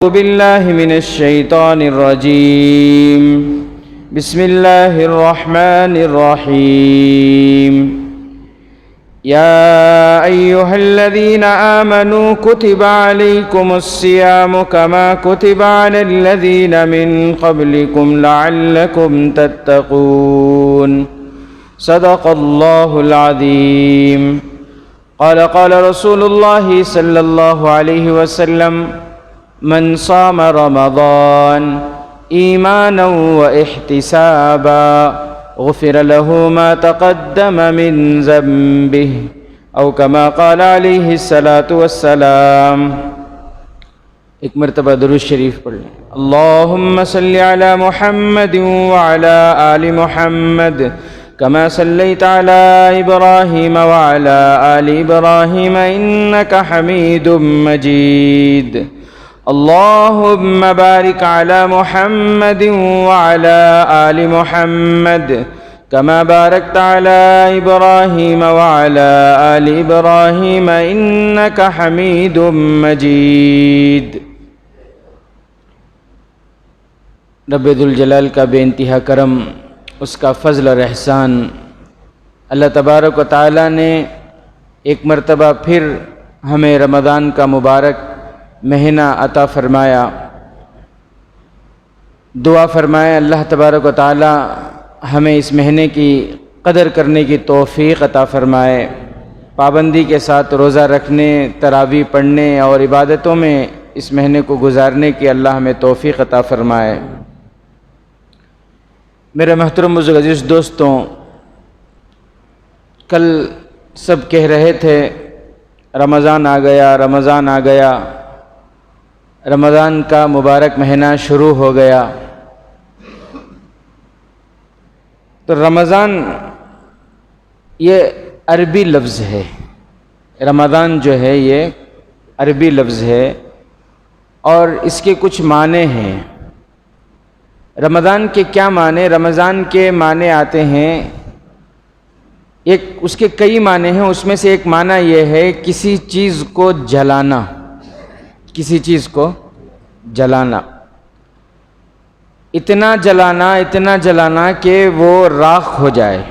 أعوذ بالله من الشيطان الرجيم. بسم الله الرحمن الرحيم. يا أيها الذين آمنوا كتب عليكم الصيام كما كتب على الذين من قبلكم لعلكم تتقون. صدق الله العظيم. قال رسول الله صلى الله عليه وسلم: من صام رمضان ایمانا واحتسابا غفر له ما تقدم من ذنبه او كما قال علیہ الصلاۃ والسلام. ایک مرتبہ درود شریف پڑھ لیں. اللہم صلی علی محمد وعلی آل محمد كما صليت على إبراهيم وعلى آل إبراهيم إنك حميد مجيد. اللهم بارك على محمد وعلى آل محمد كما باركت على إبراهيم وعلى آل إبراهيم إنك حميد مجيد. رب ذوالجلال کا بے انتہا کرم، اس کا فضل اور احسان، اللہ تبارک و تعالی نے ایک مرتبہ پھر ہمیں رمضان کا مبارک مہینہ عطا فرمایا. دعا فرمائے اللہ تبارک و تعالی ہمیں اس مہینے کی قدر کرنے کی توفیق عطا فرمائے، پابندی کے ساتھ روزہ رکھنے، تراویح پڑھنے اور عبادتوں میں اس مہینے کو گزارنے کی اللہ ہمیں توفیق عطا فرمائے. میرے محترم بزرگ عزیز دوستوں، کل سب کہہ رہے تھے رمضان آ گیا، رمضان آ گیا، رمضان کا مبارک مہینہ شروع ہو گیا. تو رمضان یہ عربی لفظ ہے. رمضان جو ہے یہ عربی لفظ ہے اور اس کے کچھ معنی ہیں. رمضان کے کیا معنی؟ رمضان کے معنی آتے ہیں، اس کے کئی معنی ہیں. اس میں سے ایک معنی یہ ہے کسی چیز کو جلانا، کسی چیز کو جلانا، اتنا جلانا کہ وہ راخ ہو جائے.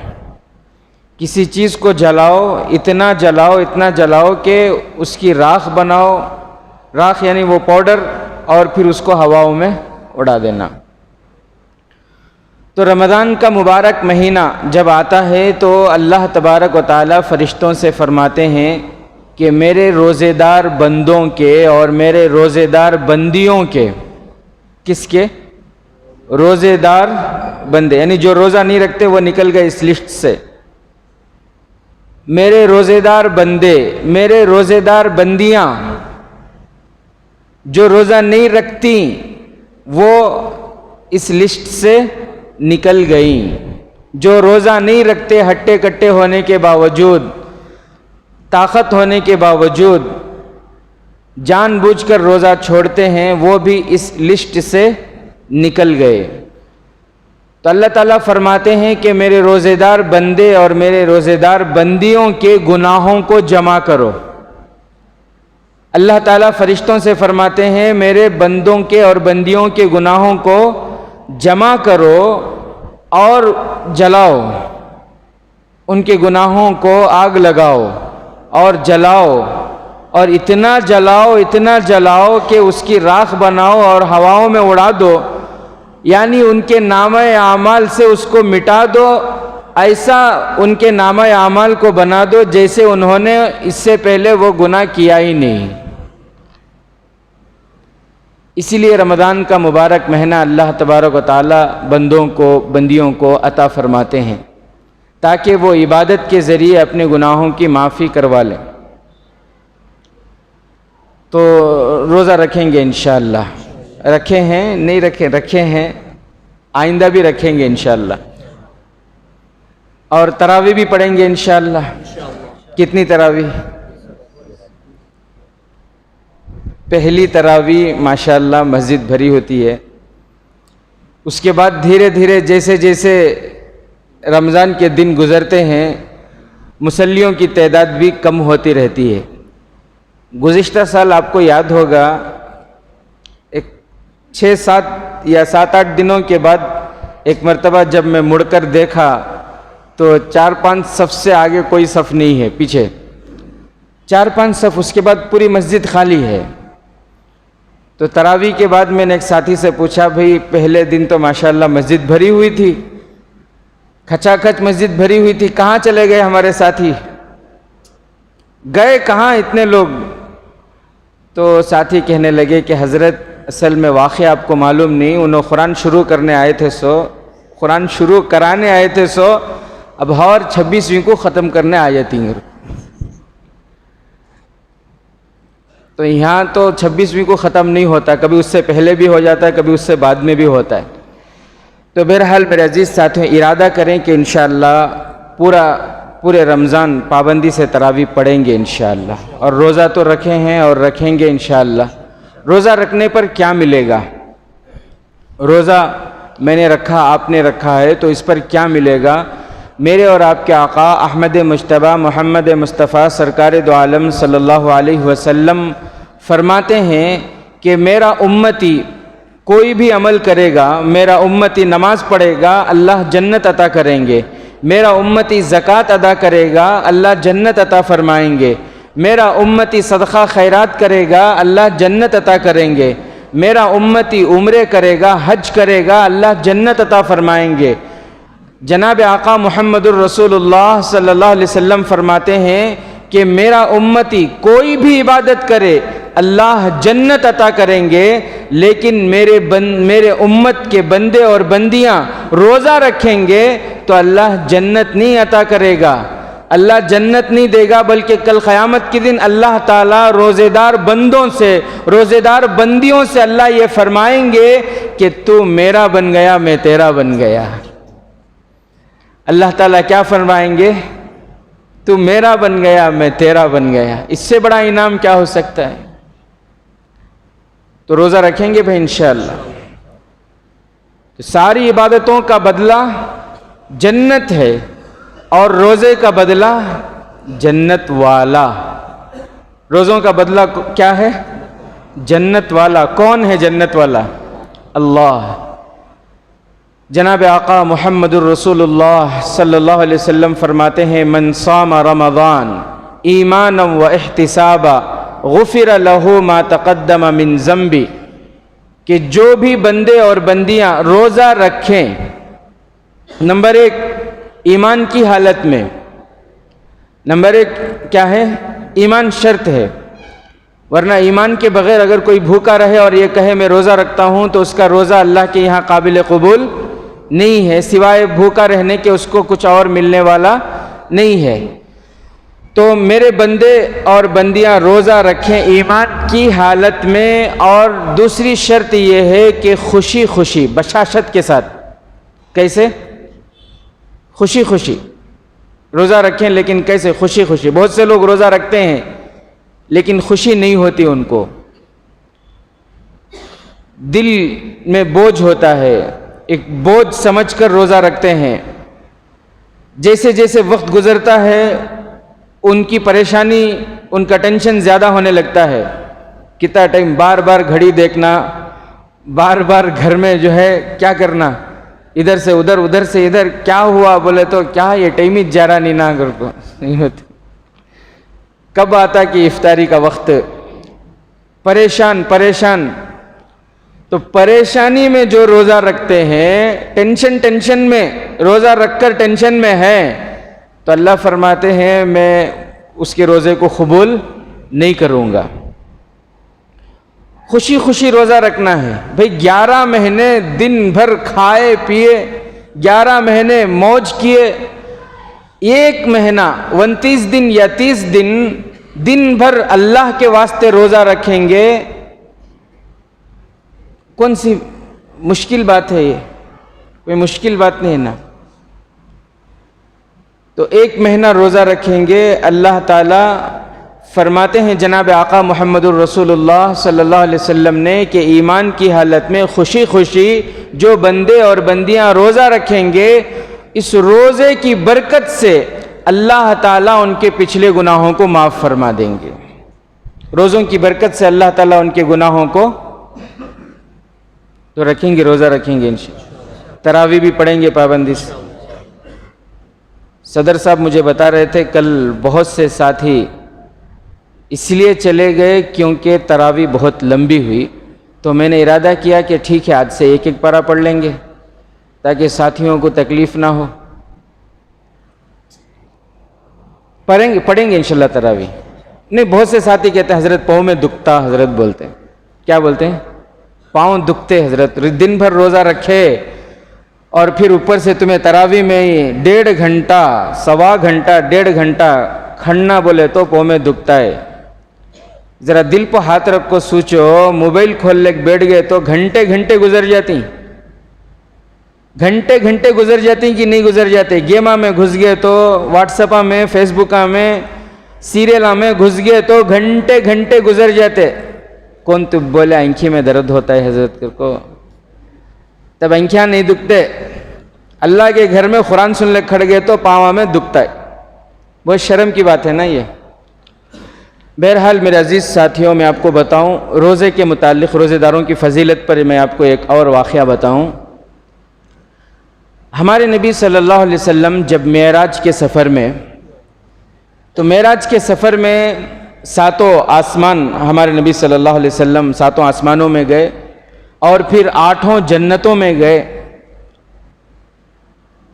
کسی چیز کو جلاؤ، اتنا جلاؤ کہ اس کی راخ بناؤ. راخ یعنی وہ پاؤڈر، اور پھر اس کو ہواؤں میں اڑا دینا. تو رمضان کا مبارک مہینہ جب آتا ہے تو اللہ تبارک و تعالی فرشتوں سے فرماتے ہیں کہ میرے روزے دار بندوں کے اور میرے روزے دار بندیوں کے، کس کے؟ روزے دار بندے، یعنی جو روزہ نہیں رکھتے وہ نکل گئے اس لسٹ سے. میرے روزے دار بندے، میرے روزے دار بندیاں جو روزہ نہیں رکھتی وہ اس لسٹ سے نکل گئیں. جو روزہ نہیں رکھتے، ہٹے کٹے ہونے کے باوجود، طاقت ہونے کے باوجود جان بوجھ کر روزہ چھوڑتے ہیں، وہ بھی اس لسٹ سے نکل گئے. تو اللہ تعالیٰ فرماتے ہیں کہ میرے روزے دار بندے اور میرے روزے دار بندیوں کے گناہوں کو جمع کرو. اللہ تعالیٰ فرشتوں سے فرماتے ہیں میرے بندوں کے اور بندیوں کے گناہوں کو جمع کرو اور جلاؤ. ان کے گناہوں کو آگ لگاؤ اور جلاؤ، اور اتنا جلاؤ کہ اس کی راکھ بناؤ اور ہواؤں میں اڑا دو. یعنی ان کے نامہ اعمال سے اس کو مٹا دو. ایسا ان کے نامہ اعمال کو بنا دو جیسے انہوں نے اس سے پہلے وہ گناہ کیا ہی نہیں. اسی لیے رمضان کا مبارک مہینہ اللہ تبارک و تعالی بندیوں کو عطا فرماتے ہیں تاکہ وہ عبادت کے ذریعے اپنے گناہوں کی معافی کروا لیں. تو روزہ رکھیں گے انشاءاللہ. رکھے ہیں نہیں رکھے ہیں، آئندہ بھی رکھیں گے انشاءاللہ. اور تراویح بھی پڑھیں گے انشاءاللہ. کتنی تراویح؟ پہلی تراویح ماشاءاللہ مسجد بھری ہوتی ہے. اس کے بعد دھیرے دھیرے جیسے رمضان کے دن گزرتے ہیں مصلیوں کی تعداد بھی کم ہوتی رہتی ہے. گزشتہ سال آپ کو یاد ہوگا ایک 6-7 یا 7-8 دنوں کے بعد ایک مرتبہ جب میں مڑ کر دیکھا تو 4-5 صف سے آگے کوئی صف نہیں ہے، پیچھے 4-5 صف، اس کے بعد پوری مسجد خالی ہے۔ تو تراویح کے بعد میں نے ایک ساتھی سے پوچھا، بھئی پہلے دن تو ماشاءاللہ مسجد بھری ہوئی تھی، کھچا کھچ مسجد بھری ہوئی تھی، کہاں چلے گئے ہمارے ساتھی؟ گئے کہاں اتنے لوگ؟ تو ساتھی کہنے لگے کہ حضرت اصل میں واقعہ آپ کو معلوم نہیں، انہوں قرآن شروع کرنے آئے تھے قرآن شروع کرانے آئے تھے اب اور 26ویں کو ختم کرنے آ جاتی ہیں۔ تو یہاں تو 26ویں کو ختم نہیں ہوتا، کبھی اس سے پہلے بھی ہو جاتا ہے، کبھی اس سے بعد میں بھی ہوتا ہے۔ تو بہرحال میرے عزیز ساتھیوں، ارادہ کریں کہ انشاءاللہ پورے رمضان پابندی سے تراویح پڑھیں گے انشاءاللہ، اور روزہ تو رکھے ہیں اور رکھیں گے انشاءاللہ۔ روزہ رکھنے پر کیا ملے گا؟ روزہ میں نے رکھا، آپ نے رکھا ہے، تو اس پر کیا ملے گا؟ میرے اور آپ کے آقا احمد مجتبیٰ محمد مصطفیٰ سرکار دو عالم صلی اللہ علیہ وسلم فرماتے ہیں کہ میرا امتی کوئی بھی عمل کرے گا، میرا امتی نماز پڑھے گا، اللہ جنت عطا کریں گے، میرا امتی زکوٰۃ ادا کرے گا، اللہ جنت عطا فرمائیں گے، میرا امتی صدقہ خیرات کرے گا، اللہ جنت عطا کریں گے، میرا امتی عمرے کرے گا، حج کرے گا، اللہ جنت عطا فرمائیں گے۔ جناب آقا محمد الرسول اللہ صلی اللہ علیہ وسلم فرماتے ہیں کہ میرا امتی کوئی بھی عبادت کرے اللہ جنت عطا کریں گے، لیکن میرے امت کے بندے اور بندیاں روزہ رکھیں گے تو اللہ جنت نہیں عطا کرے گا، اللہ جنت نہیں دے گا، بلکہ کل قیامت کے دن اللہ تعالیٰ روزے دار بندوں سے، روزے دار بندیوں سے اللہ یہ فرمائیں گے کہ تو میرا بن گیا، میں تیرا بن گیا۔ اللہ تعالیٰ کیا فرمائیں گے؟ تو میرا بن گیا، میں تیرا بن گیا۔ اس سے بڑا انعام کیا ہو سکتا ہے؟ تو روزہ رکھیں گے بھائی انشاءاللہ۔ تو ساری عبادتوں کا بدلہ جنت ہے، اور روزے کا بدلہ جنت والا۔ روزوں کا بدلہ کیا ہے؟ جنت والا۔ کون ہے جنت والا؟ اللہ۔ جناب آقا محمد الرسول اللہ صلی اللہ علیہ وسلم فرماتے ہیں، من صام رمضان ایمانا و احتسابا غفر له ما تقدم من ذنبی، کہ جو بھی بندے اور بندیاں روزہ رکھیں، نمبر 1 ایمان کی حالت میں، نمبر 1 کیا ہے؟ ایمان شرط ہے، ورنہ ایمان کے بغیر اگر کوئی بھوکا رہے اور یہ کہے میں روزہ رکھتا ہوں تو اس کا روزہ اللہ کے یہاں قابل قبول نہیں ہے، سوائے بھوکا رہنے کے اس کو کچھ اور ملنے والا نہیں ہے۔ تو میرے بندے اور بندیاں روزہ رکھیں ایمان کی حالت میں، اور دوسری شرط یہ ہے کہ خوشی خوشی، بشاشت کے ساتھ۔ کیسے؟ خوشی خوشی روزہ رکھیں، لیکن کیسے؟ خوشی خوشی۔ بہت سے لوگ روزہ رکھتے ہیں لیکن خوشی نہیں ہوتی ان کو، دل میں بوجھ ہوتا ہے، ایک بوجھ سمجھ کر روزہ رکھتے ہیں۔ جیسے جیسے وقت گزرتا ہے ان کی پریشانی، ان کا ٹینشن زیادہ ہونے لگتا ہے۔ کتنا ٹائم بار بار گھڑی دیکھنا، بار بار گھر میں جو ہے کیا کرنا، ادھر سے ادھر، ادھر سے ادھر، کیا ہوا بولے تو کیا یہ ٹائم ہی جا رہا نہیں نا، گھر کو نہیں ہوتی۔ کب آتا کہ افطاری کا وقت؟ پریشان پریشان۔ تو پریشانی میں جو روزہ رکھتے ہیں، ٹینشن میں روزہ رکھ کر ٹینشن میں ہے، تو اللہ فرماتے ہیں میں اس کے روزے کو قبول نہیں کروں گا۔ خوشی خوشی روزہ رکھنا ہے بھئی، 11 مہینے دن بھر کھائے پیے، 11 مہینے موج کیے، 1 مہینہ 29 دن یا 30 دن دن بھر اللہ کے واسطے روزہ رکھیں گے، کون سی مشکل بات ہے؟ یہ کوئی مشکل بات نہیں ہے نا۔ تو 1 مہینہ روزہ رکھیں گے، اللہ تعالیٰ فرماتے ہیں جناب آقا محمد الرسول اللہ صلی اللہ علیہ وسلم نے کہ ایمان کی حالت میں خوشی خوشی جو بندے اور بندیاں روزہ رکھیں گے، اس روزے کی برکت سے اللہ تعالیٰ ان کے پچھلے گناہوں کو معاف فرما دیں گے۔ روزوں کی برکت سے اللہ تعالیٰ ان کے گناہوں کو تو رکھیں گے، روزہ رکھیں گے انشاءاللہ، تراویح بھی پڑھیں گے پابندی سے۔ صدر صاحب مجھے بتا رہے تھے کل بہت سے ساتھی اس لیے چلے گئے کیونکہ تراویح بہت لمبی ہوئی، تو میں نے ارادہ کیا کہ ٹھیک ہے آج سے ایک ایک پارہ پڑھ لیں گے تاکہ ساتھیوں کو تکلیف نہ ہو۔ پڑھیں گے انشاءاللہ تراویح۔ نہیں، بہت سے ساتھی کہتے ہیں حضرت پاؤں میں دکھتا، حضرت بولتے ہیں، کیا بولتے ہیں؟ پاؤں دکھتے حضرت، دن بھر روزہ رکھے اور پھر اوپر سے تمہیں تراویح میں 1.5 گھنٹہ، 1.25 گھنٹہ، 1.5 گھنٹہ کھڑنا بولے تو پاؤں میں دکھتا ہے۔ ذرا دل پہ ہاتھ رکھ کو سوچو، موبائل کھول لے کے بیٹھ گئے تو گھنٹے گھنٹے گزر جاتی، گھنٹے گھنٹے گزر جاتی کہ نہیں گزر جاتے؟ گیما میں گھس گئے تو واٹس ایپا میں، فیس بکا میں، سیریلا میں گھس گئے تو گھنٹے گھنٹے گزر جاتے۔ کون تو بولے آنکھی میں درد ہوتا ہے حضرت کو؟ تب آنکھیاں نہیں دکھتے، اللہ کے گھر میں قرآن سن لے کھڑ گئے تو پاؤں میں دکھتا ہے۔ بہت شرم کی بات ہے نا یہ۔ بہرحال میرے عزیز ساتھیوں، میں آپ کو بتاؤں روزے کے متعلق، روزے داروں کی فضیلت پر میں آپ کو ایک اور واقعہ بتاؤں۔ ہمارے نبی صلی اللہ علیہ وسلم جب معراج کے سفر میں، تو معراج کے سفر میں 7 آسمان، ہمارے نبی صلی اللہ علیہ وسلم 7 آسمانوں میں گئے اور پھر 8 جنتوں میں گئے۔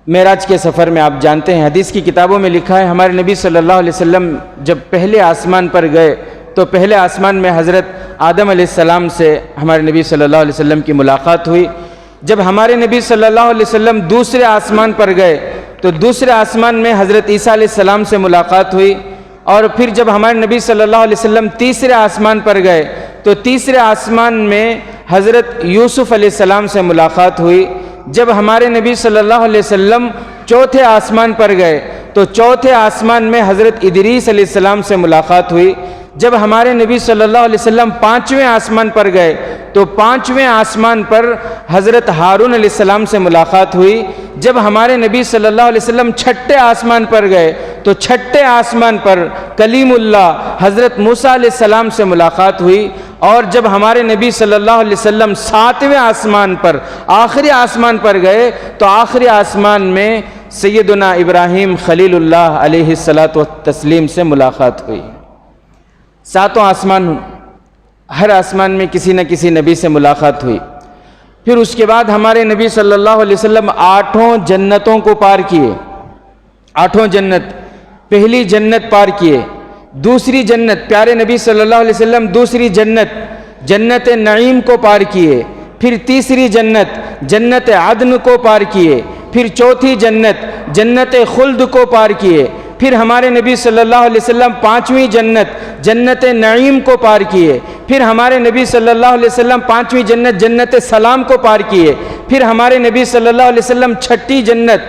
معراج کے سفر میں آپ جانتے ہیں، حدیث کی کتابوں میں لکھا ہے ہمارے نبی صلی اللہ علیہ وسلم جب پہلے آسمان پر گئے تو پہلے آسمان میں حضرت آدم علیہ السلام سے ہمارے نبی صلی اللہ علیہ وسلم کی ملاقات ہوئی۔ جب ہمارے نبی صلی اللہ علیہ وسلم دوسرے آسمان پر گئے تو دوسرے آسمان میں حضرت عیسیٰ علیہ السلام سے ملاقات ہوئی، اور پھر جب ہمارے نبی صلی اللہ علیہ وسلم تیسرے آسمان پر گئے تو تیسرے آسمان میں حضرت یوسف علیہ السلام سے ملاقات ہوئی۔ جب ہمارے نبی صلی اللہ علیہ وسلم چوتھے آسمان پر گئے تو چوتھے آسمان میں حضرت ادریس علیہ السلام سے ملاقات ہوئی۔ جب ہمارے نبی صلی اللہ علیہ وسلم 5ویں آسمان پر گئے تو 5ویں آسمان پر حضرت ہارون علیہ السلام سے ملاقات ہوئی۔ جب ہمارے نبی صلی اللہ علیہ وسلم 6ٹھے آسمان پر گئے تو 6ٹھے آسمان پر کلیم اللہ حضرت موسیٰ علیہ السلام سے ملاقات ہوئی۔ اور جب ہمارے نبی صلی اللہ علیہ وسلم 7ویں آسمان پر، آخری آسمان پر گئے تو آخری آسمان میں سیدنا ابراہیم خلیل اللہ علیہ السلام سے ملاقات ہوئی۔ 7 آسمان، ہر آسمان میں کسی نہ کسی نبی سے ملاقات ہوئی۔ پھر اس کے بعد ہمارے نبی صلی اللہ علیہ وسلم 8 جنتوں کو پار کیے۔ 8 جنت، پہلی جنت پار کیے، دوسری جنت، پیارے نبی صلی اللہ علیہ وسلم دوسری جنت، جنت نعیم کو پار کیے، پھر تیسری جنت، جنت عدن کو پار کیے، پھر چوتھی جنت، جنت خلد کو پار کیے، پھر ہمارے نبی صلی اللہ علیہ وسلم 5ویں جنت، جنت نعیم کو پار کیے، پھر ہمارے نبی صلی اللہ علیہ وسلم 5ویں جنت، جنت سلام کو پار کیے، پھر ہمارے نبی صلی اللہ علیہ وسلم 6ٹھی جنت،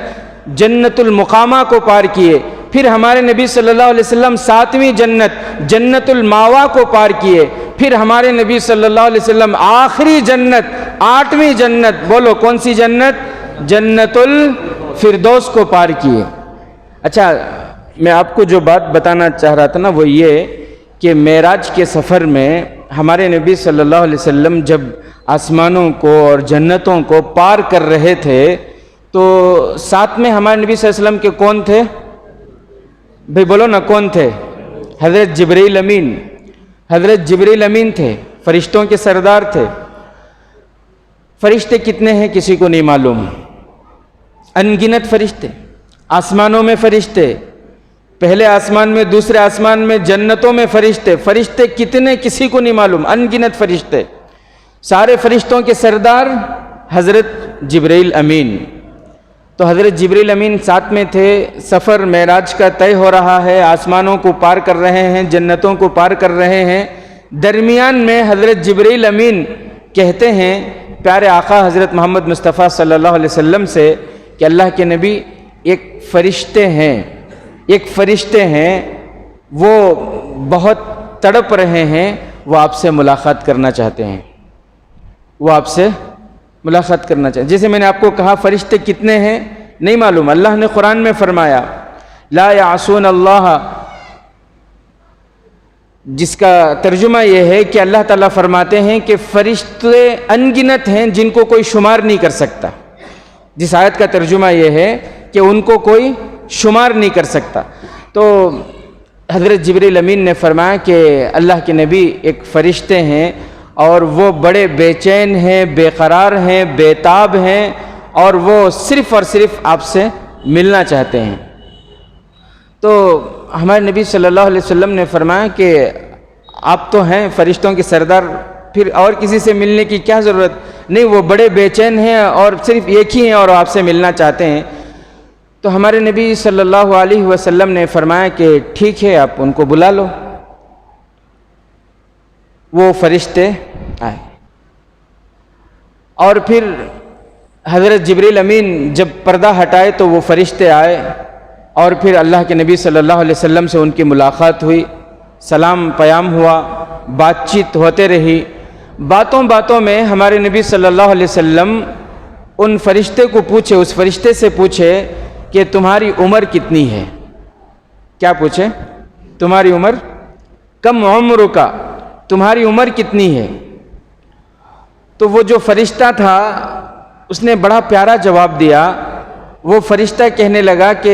جنت المقامہ کو پار کیے، پھر ہمارے نبی صلی اللہ علیہ وسلم 7ویں جنت، جنت الماوا کو پار کیے، پھر ہمارے نبی صلی اللہ علیہ وسلم آخری جنت، 8ویں جنت، بولو کون سی جنت؟ جنت الفردوس کو پار کیے۔ اچھا، میں آپ کو جو بات بتانا چاہ رہا تھا نا وہ یہ کہ معراج کے سفر میں ہمارے نبی صلی اللہ علیہ وسلم جب آسمانوں کو اور جنتوں کو پار کر رہے تھے تو ساتھ میں ہمارے نبی صلی اللہ علیہ وسلم کے کون تھے؟ بھئی بولو نا کون تھے؟ حضرت جبرائیل امین، حضرت جبرائیل امین تھے، فرشتوں کے سردار تھے۔ فرشتے کتنے ہیں کسی کو نہیں معلوم، ان گنت فرشتے، آسمانوں میں فرشتے، پہلے آسمان میں، دوسرے آسمان میں، جنتوں میں فرشتے، فرشتے کتنے کسی کو نہیں معلوم، ان گنت فرشتے۔ سارے فرشتوں کے سردار حضرت جبرائیل امین۔ تو حضرت جبرائیل امین ساتھ میں تھے، سفر معراج کا طے ہو رہا ہے، آسمانوں کو پار کر رہے ہیں، جنتوں کو پار کر رہے ہیں۔ درمیان میں حضرت جبرائیل امین کہتے ہیں پیارے آقا حضرت محمد مصطفیٰ صلی اللہ علیہ وسلم سے کہ اللہ کے نبی ایک فرشتے ہیں وہ بہت تڑپ رہے ہیں، وہ آپ سے ملاقات کرنا چاہتے ہیں، وہ آپ سے ملاقات کرنا چاہتے ہیں۔ جیسے میں نے آپ کو کہا فرشتے کتنے ہیں نہیں معلوم، اللہ نے قرآن میں فرمایا لا یعصون اللہ جس کا ترجمہ یہ ہے کہ اللہ تعالیٰ فرماتے ہیں کہ فرشتے انگنت ہیں جن کو کوئی شمار نہیں کر سکتا. جس آیت کا ترجمہ یہ ہے کہ ان کو کوئی شمار نہیں کر سکتا. تو حضرت جبریل امین نے فرمایا کہ اللہ کے نبی ایک فرشتے ہیں اور وہ بڑے بے چین ہیں، بے قرار ہیں، بے تاب ہیں، اور وہ صرف اور صرف آپ سے ملنا چاہتے ہیں. تو ہمارے نبی صلی اللہ علیہ وسلم نے فرمایا کہ آپ تو ہیں فرشتوں کے سردار، پھر اور کسی سے ملنے کی کیا ضرورت؟ نہیں، وہ بڑے بے چین ہیں اور صرف ایک ہی ہیں اور آپ سے ملنا چاہتے ہیں. تو ہمارے نبی صلی اللہ علیہ وسلم نے فرمایا کہ ٹھیک ہے، آپ ان کو بلا لو. وہ فرشتے آئے اور پھر حضرت جبریل امین جب پردہ ہٹائے تو وہ فرشتے آئے اور پھر اللہ کے نبی صلی اللہ علیہ وسلم سے ان کی ملاقات ہوئی، سلام پیام ہوا، بات چیت ہوتے رہی. باتوں باتوں میں ہمارے نبی صلی اللہ علیہ وسلم ان فرشتے کو پوچھے، اس فرشتے سے پوچھے کہ تمہاری عمر کتنی ہے؟ کیا پوچھے؟ تمہاری عمر، کم عمر کا، تمہاری عمر کتنی ہے؟ تو وہ جو فرشتہ تھا اس نے بڑا پیارا جواب دیا. وہ فرشتہ کہنے لگا کہ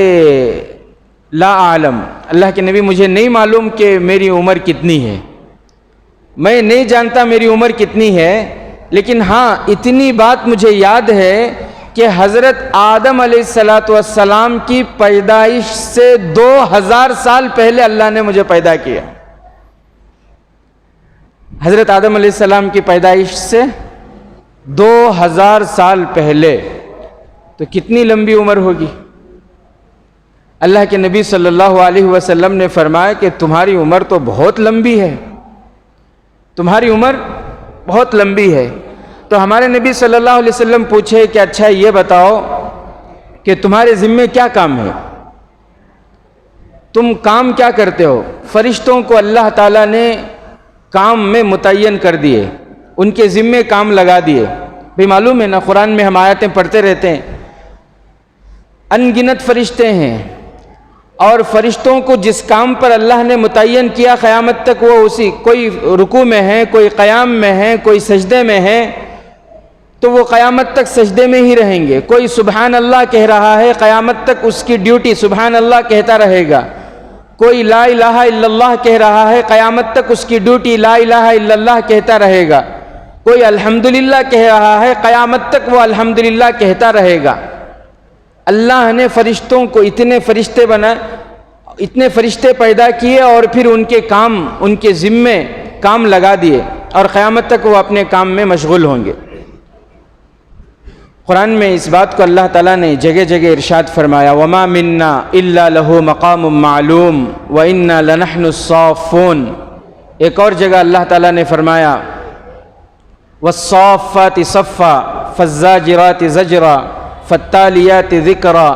لا عالم، اللہ کے نبی مجھے نہیں معلوم کہ میری عمر کتنی ہے، میں نہیں جانتا میری عمر کتنی ہے، لیکن ہاں اتنی بات مجھے یاد ہے کہ حضرت آدم علیہ السلام کی پیدائش سے 2000 سال پہلے اللہ نے مجھے پیدا کیا. حضرت آدم علیہ السلام کی پیدائش سے 2000 سال پہلے، تو کتنی لمبی عمر ہوگی. اللہ کے نبی صلی اللہ علیہ وسلم نے فرمایا کہ تمہاری عمر تو بہت لمبی ہے، تمہاری عمر بہت لمبی ہے. تو ہمارے نبی صلی اللہ علیہ وسلم پوچھے کہ اچھا یہ بتاؤ کہ تمہارے ذمے کیا کام ہے، تم کام کیا کرتے ہو؟ فرشتوں کو اللہ تعالیٰ نے کام میں متعین کر دیے، ان کے ذمے کام لگا دیے. بھی معلوم ہے نا، قرآن میں ہم آیتیں پڑھتے رہتے ہیں. ان گنت فرشتے ہیں اور فرشتوں کو جس کام پر اللہ نے متعین کیا قیامت تک وہ اسی، کوئی رکوع میں ہے، کوئی قیام میں ہے، کوئی سجدے میں ہے، تو وہ قیامت تک سجدے میں ہی رہیں گے. کوئی سبحان اللہ کہہ رہا ہے، قیامت تک اس کی ڈیوٹی سبحان اللہ کہتا رہے گا. کوئی لا الہ الا اللہ کہہ رہا ہے، قیامت تک اس کی ڈیوٹی لا الہ الا اللہ کہتا رہے گا. کوئی الحمدللہ کہہ رہا ہے، قیامت تک وہ الحمدللہ کہتا رہے گا. اللہ نے فرشتوں کو اتنے فرشتے بنائے، اتنے فرشتے پیدا کیے اور پھر ان کے کام، ان کے ذمے کام لگا دیے اور قیامت تک وہ اپنے کام میں مشغول ہوں گے. قرآن میں اس بات کو اللہ تعالیٰ نے جگہ جگہ ارشاد فرمایا، وَمَا مِنَّا إِلَّا لَهُ مَقَامٌ مَعْلُومٌ وَإِنَّا لَنَحْنُ الصَّافُّونَ. ایک اور جگہ اللہ تعالیٰ نے فرمایا وَالصَّافَّاتِ صَفًّا فَالزَّاجِرَاتِ زَجْرًا فَالتَّالِيَاتِ ذِكْرًا.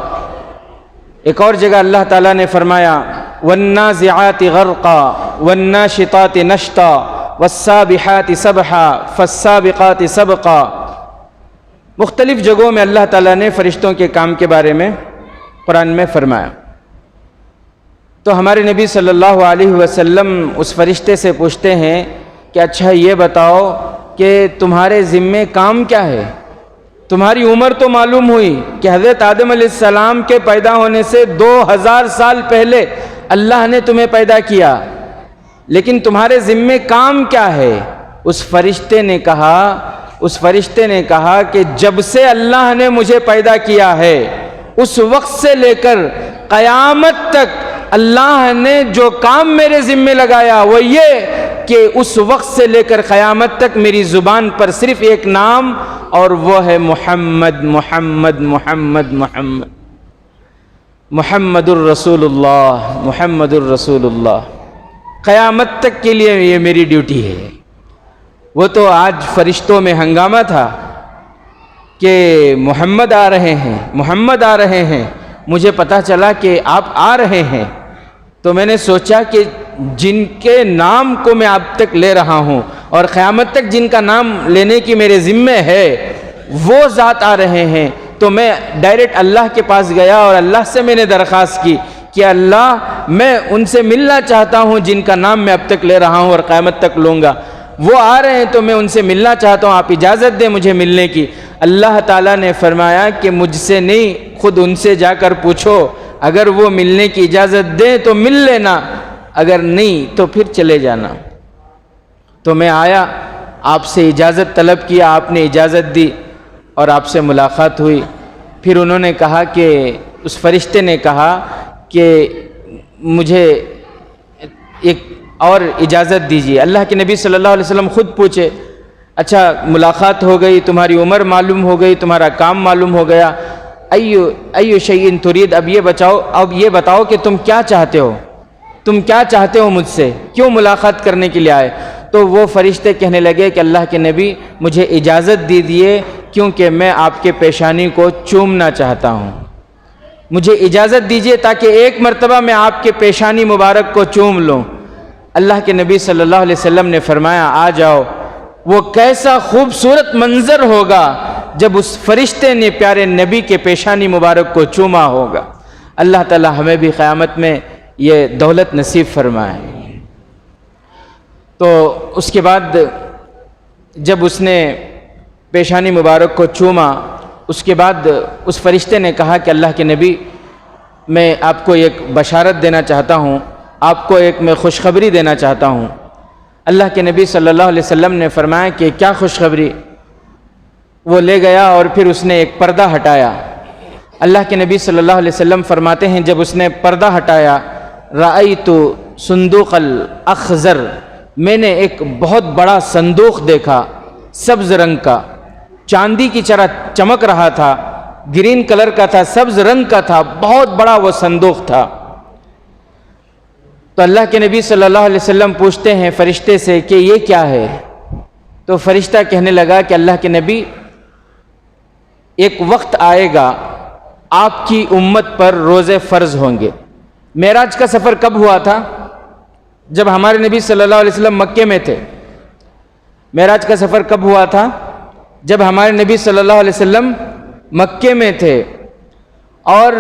ایک اور جگہ اللہ تعالیٰ نے فرمایا وَالنَّازِعَاتِ غَرْقًا وَالنَّاشِطَاتِ نَشْطًا وَالسَّابِحَاتِ سَبْحًا فَالسَّابِقَاتِ سَبْقًا. مختلف جگہوں میں اللہ تعالیٰ نے فرشتوں کے کام کے بارے میں قرآن میں فرمایا. تو ہمارے نبی صلی اللہ علیہ وسلم اس فرشتے سے پوچھتے ہیں کہ اچھا یہ بتاؤ کہ تمہارے ذمے کام کیا ہے؟ تمہاری عمر تو معلوم ہوئی کہ حضرت آدم علیہ السلام کے پیدا ہونے سے 2000 سال پہلے اللہ نے تمہیں پیدا کیا، لیکن تمہارے ذمے کام کیا ہے؟ اس فرشتے نے کہا کہ جب سے اللہ نے مجھے پیدا کیا ہے اس وقت سے لے کر قیامت تک اللہ نے جو کام میرے ذمے لگایا وہ یہ کہ اس وقت سے لے کر قیامت تک میری زبان پر صرف ایک نام، اور وہ ہے محمد محمد محمد محمد محمد الرسول اللہ محمد الرسول اللہ. قیامت تک کے لیے یہ میری ڈیوٹی ہے. وہ تو آج فرشتوں میں ہنگامہ تھا کہ محمد آ رہے ہیں، محمد آ رہے ہیں. مجھے پتہ چلا کہ آپ آ رہے ہیں تو میں نے سوچا کہ جن کے نام کو میں اب تک لے رہا ہوں اور قیامت تک جن کا نام لینے کی میرے ذمے ہے وہ ذات آ رہے ہیں، تو میں ڈائریکٹ اللہ کے پاس گیا اور اللہ سے میں نے درخواست کی کہ اللہ میں ان سے ملنا چاہتا ہوں جن کا نام میں اب تک لے رہا ہوں اور قیامت تک لوں گا، وہ آ رہے ہیں تو میں ان سے ملنا چاہتا ہوں، آپ اجازت دیں مجھے ملنے کی۔ اللہ تعالیٰ نے فرمایا کہ مجھ سے نہیں، خود ان سے جا کر پوچھو، اگر وہ ملنے کی اجازت دیں تو مل لینا، اگر نہیں تو پھر چلے جانا۔ تو میں آیا، آپ سے اجازت طلب کیا، آپ نے اجازت دی اور آپ سے ملاقات ہوئی۔ پھر انہوں نے کہا کہ اس فرشتے نے کہا کہ مجھے ایک اور اجازت دیجیے۔ اللہ کے نبی صلی اللہ علیہ وسلم خود پوچھے، اچھا ملاقات ہو گئی، تمہاری عمر معلوم ہو گئی، تمہارا کام معلوم ہو گیا، ایو شیئن ترید، اب یہ بتاؤ کہ تم کیا چاہتے ہو، تم کیا چاہتے ہو مجھ سے، کیوں ملاقات کرنے کے لیے آئے؟ تو وہ فرشتے کہنے لگے کہ اللہ کے نبی مجھے اجازت دیجیے کیونکہ میں آپ کے پیشانی کو چومنا چاہتا ہوں، مجھے اجازت دیجیے تاکہ ایک مرتبہ میں آپ کے پیشانی مبارک کو چوم لوں۔ اللہ کے نبی صلی اللہ علیہ وسلم نے فرمایا آ جاؤ۔ وہ کیسا خوبصورت منظر ہوگا جب اس فرشتے نے پیارے نبی کے پیشانی مبارک کو چوما ہوگا۔ اللہ تعالی ہمیں بھی قیامت میں یہ دولت نصیب فرمائے۔ تو اس کے بعد جب اس نے پیشانی مبارک کو چوما، اس کے بعد اس فرشتے نے کہا کہ اللہ کے نبی میں آپ کو ایک بشارت دینا چاہتا ہوں، آپ کو ایک میں خوشخبری دینا چاہتا ہوں۔ اللہ کے نبی صلی اللہ علیہ وسلم نے فرمایا کہ کیا خوشخبری؟ وہ لے گیا اور پھر اس نے ایک پردہ ہٹایا۔ اللہ کے نبی صلی اللہ علیہ وسلم فرماتے ہیں جب اس نے پردہ ہٹایا، رأیت صندوق الاخضر، میں نے ایک بہت بڑا صندوق دیکھا، سبز رنگ کا، چاندی کی طرح چمک رہا تھا، گرین کلر کا تھا، سبز رنگ کا تھا، بہت بڑا وہ صندوق تھا۔ تو اللہ کے نبی صلی اللہ علیہ وسلم پوچھتے ہیں فرشتے سے کہ یہ کیا ہے؟ تو فرشتہ کہنے لگا کہ اللہ کے نبی ایک وقت آئے گا آپ کی امت پر روزے فرض ہوں گے۔ معراج کا سفر کب ہوا تھا؟ جب ہمارے نبی صلی اللہ علیہ وسلم مکے میں تھے۔ معراج کا سفر کب ہوا تھا؟ جب ہمارے نبی صلی اللہ علیہ وسلم مکے میں تھے اور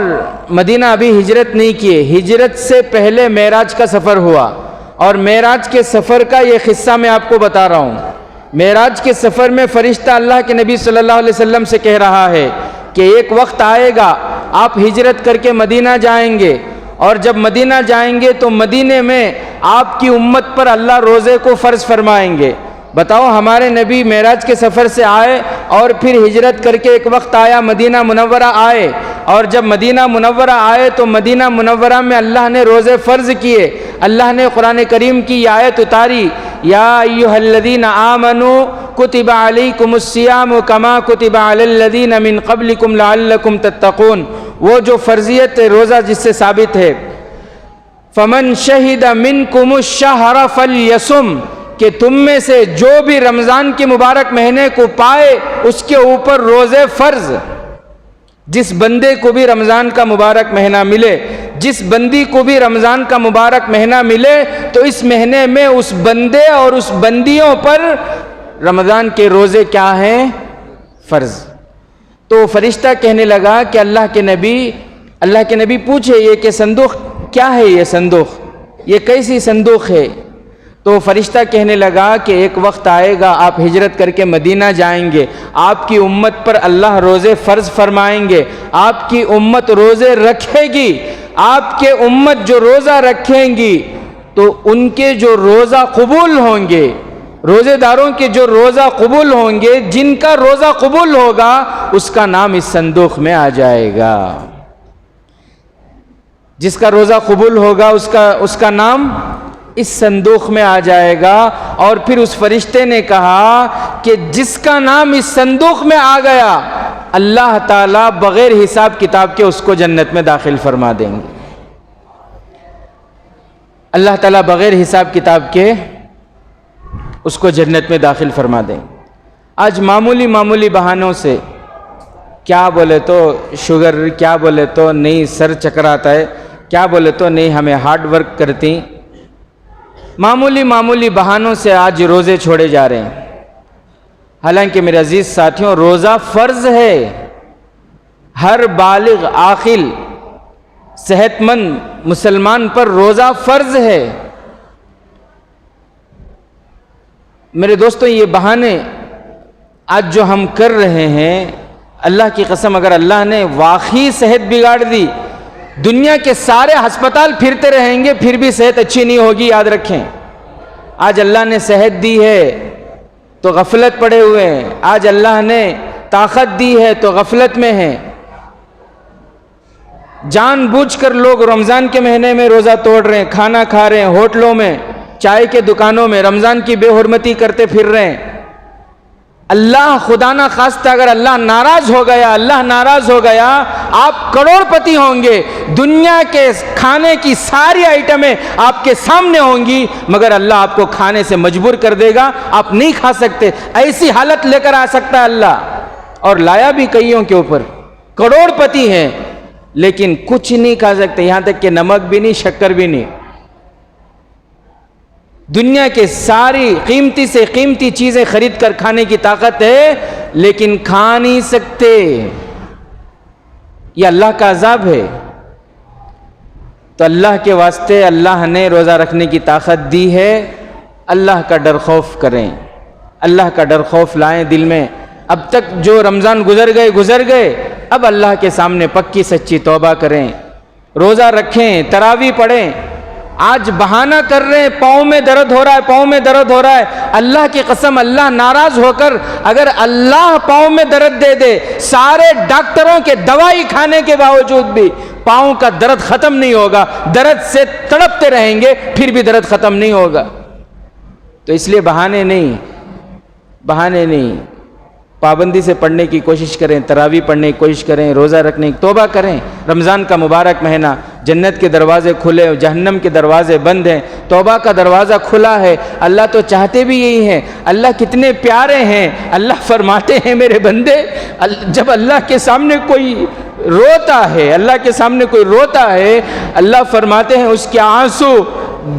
مدینہ ابھی ہجرت نہیں کیے، ہجرت سے پہلے معراج کا سفر ہوا۔ اور معراج کے سفر کا یہ قصہ میں آپ کو بتا رہا ہوں۔ معراج کے سفر میں فرشتہ اللہ کے نبی صلی اللہ علیہ وسلم سے کہہ رہا ہے کہ ایک وقت آئے گا آپ ہجرت کر کے مدینہ جائیں گے، اور جب مدینہ جائیں گے تو مدینے میں آپ کی امت پر اللہ روزے کو فرض فرمائیں گے۔ بتاؤ، ہمارے نبی معراج کے سفر سے آئے اور پھر ہجرت کر کے ایک وقت آیا مدینہ منورہ آئے، اور جب مدینہ منورہ آئے تو مدینہ منورہ میں اللہ نے روزے فرض کیے۔ اللہ نے قرآن کریم کی یہ آیت اتاری، یا ایھا الذین آمنوا کتب علیکم الصیام کما کتب علی الذین من قبلکم لعلکم تتقون، وہ جو فرضیت روزہ جس سے ثابت ہے، فمن شہد منکم الشہر فلیصم، کہ تم میں سے جو بھی رمضان کے مبارک مہینے کو پائے اس کے اوپر روزے فرض۔ جس بندے کو بھی رمضان کا مبارک مہینہ ملے، جس بندی کو بھی رمضان کا مبارک مہینہ ملے، تو اس مہینے میں اس بندے اور اس بندیوں پر رمضان کے روزے کیا ہیں؟ فرض۔ تو فرشتہ کہنے لگا کہ اللہ کے نبی پوچھے یہ کہ صندوق کیا ہے؟ یہ صندوق یہ کیسی صندوق ہے؟ تو فرشتہ کہنے لگا کہ ایک وقت آئے گا آپ ہجرت کر کے مدینہ جائیں گے، آپ کی امت پر اللہ روزے فرض فرمائیں گے، آپ کی امت روزے رکھے گی، آپ کے امت جو روزہ رکھیں گی تو ان کے جو روزہ قبول ہوں گے، روزے داروں کے جو روزہ قبول ہوں گے، جن کا روزہ قبول ہوگا اس کا نام اس صندوق میں آ جائے گا۔ جس کا روزہ قبول ہوگا اس کا نام اس صندوق میں آ جائے گا۔ اور پھر اس فرشتے نے کہا کہ جس کا نام اس صندوق میں آ گیا، اللہ تعالیٰ بغیر حساب کتاب کے اس کو جنت میں داخل فرما دیں گے۔ اللہ تعالیٰ بغیر حساب کتاب کے اس کو جنت میں داخل فرما دیں گے۔ آج معمولی بہانوں سے، کیا بولے تو شوگر، کیا بولے تو نہیں سر چکراتا ہے، کیا بولے تو نہیں ہمیں ہارڈ ورک کرتی، معمولی بہانوں سے آج روزے چھوڑے جا رہے ہیں۔ حالانکہ میرے عزیز ساتھیوں، روزہ فرض ہے۔ ہر بالغ عاقل صحت مند مسلمان پر روزہ فرض ہے۔ میرے دوستوں، یہ بہانے آج جو ہم کر رہے ہیں، اللہ کی قسم اگر اللہ نے واقعی صحت بگاڑ دی، دنیا کے سارے ہسپتال پھرتے رہیں گے پھر بھی صحت اچھی نہیں ہوگی، یاد رکھیں۔ آج اللہ نے صحت دی ہے تو غفلت پڑے ہوئے ہیں، آج اللہ نے طاقت دی ہے تو غفلت میں ہیں۔ جان بوجھ کر لوگ رمضان کے مہینے میں روزہ توڑ رہے ہیں، کھانا کھا رہے ہیں، ہوٹلوں میں، چائے کے دکانوں میں رمضان کی بے حرمتی کرتے پھر رہے ہیں۔ اللہ خدا نہ خواستہ اگر اللہ ناراض ہو گیا، اللہ ناراض ہو گیا، آپ کروڑ پتی ہوں گے، دنیا کے کھانے کی ساری آئٹمیں آپ کے سامنے ہوں گی، مگر اللہ آپ کو کھانے سے مجبور کر دے گا، آپ نہیں کھا سکتے۔ ایسی حالت لے کر آ سکتا ہے اللہ، اور لایا بھی کئیوں کے اوپر، کروڑ پتی ہیں لیکن کچھ نہیں کھا سکتے، یہاں تک کہ نمک بھی نہیں، شکر بھی نہیں۔ دنیا کے ساری قیمتی سے قیمتی چیزیں خرید کر کھانے کی طاقت ہے لیکن کھا نہیں سکتے۔ یہ اللہ کا عذاب ہے۔ تو اللہ کے واسطے اللہ نے روزہ رکھنے کی طاقت دی ہے، اللہ کا ڈر خوف کریں، اللہ کا ڈر خوف لائیں دل میں۔ اب تک جو رمضان گزر گئے، اب اللہ کے سامنے پکی سچی توبہ کریں، روزہ رکھیں، تراویح پڑھیں۔ آج بہانہ کر رہے ہیں، پاؤں میں درد ہو رہا ہے، پاؤں میں درد ہو رہا ہے، اللہ کی قسم اللہ ناراض ہو کر اگر اللہ پاؤں میں درد دے دے، سارے ڈاکٹروں کے دوائی کھانے کے باوجود بھی پاؤں کا درد ختم نہیں ہوگا، درد سے تڑپتے رہیں گے پھر بھی درد ختم نہیں ہوگا۔ تو اس لیے بہانے نہیں، پابندی سے پڑھنے کی کوشش کریں، تراویح پڑھنے کی کوشش کریں، روزہ رکھنے کی توبہ کریں۔ رمضان کا مبارک مہینہ، جنت کے دروازے کھلے، جہنم کے دروازے بند ہیں، توبہ کا دروازہ کھلا ہے۔ اللہ تو چاہتے بھی یہی ہیں، اللہ کتنے پیارے ہیں، اللہ فرماتے ہیں میرے بندے، جب اللہ کے سامنے کوئی روتا ہے، اللہ فرماتے ہیں اس کے آنسو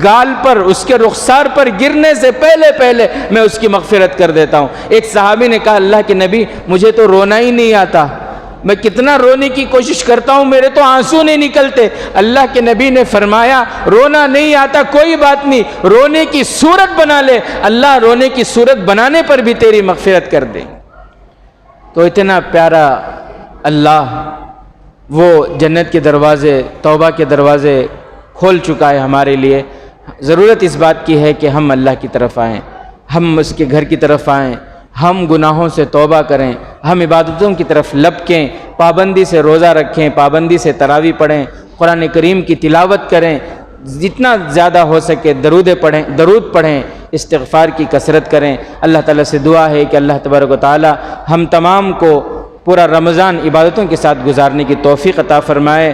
گال پر، اس کے رخسار پر گرنے سے پہلے میں اس کی مغفرت کر دیتا ہوں۔ ایک صحابی نے کہا اللہ کے نبی مجھے تو رونا ہی نہیں آتا، میں کتنا رونے کی کوشش کرتا ہوں میرے تو آنسو نہیں نکلتے۔ اللہ کے نبی نے فرمایا رونا نہیں آتا کوئی بات نہیں، رونے کی صورت بنا لے، اللہ رونے کی صورت بنانے پر بھی تیری مغفرت کر دے۔ تو اتنا پیارا اللہ وہ جنت کے دروازے، توبہ کے دروازے کھول چکا ہے ہمارے لیے۔ ضرورت اس بات کی ہے کہ ہم اللہ کی طرف آئیں، ہم اس کے گھر کی طرف آئیں، ہم گناہوں سے توبہ کریں، ہم عبادتوں کی طرف لپکیں، پابندی سے روزہ رکھیں، پابندی سے تراویح پڑھیں، قرآن کریم کی تلاوت کریں، جتنا زیادہ ہو سکے درود پڑھیں، استغفار کی کثرت کریں۔ اللہ تعالیٰ سے دعا ہے کہ اللہ تبارک و تعالیٰ ہم تمام کو پورا رمضان عبادتوں کے ساتھ گزارنے کی توفیق عطا فرمائے۔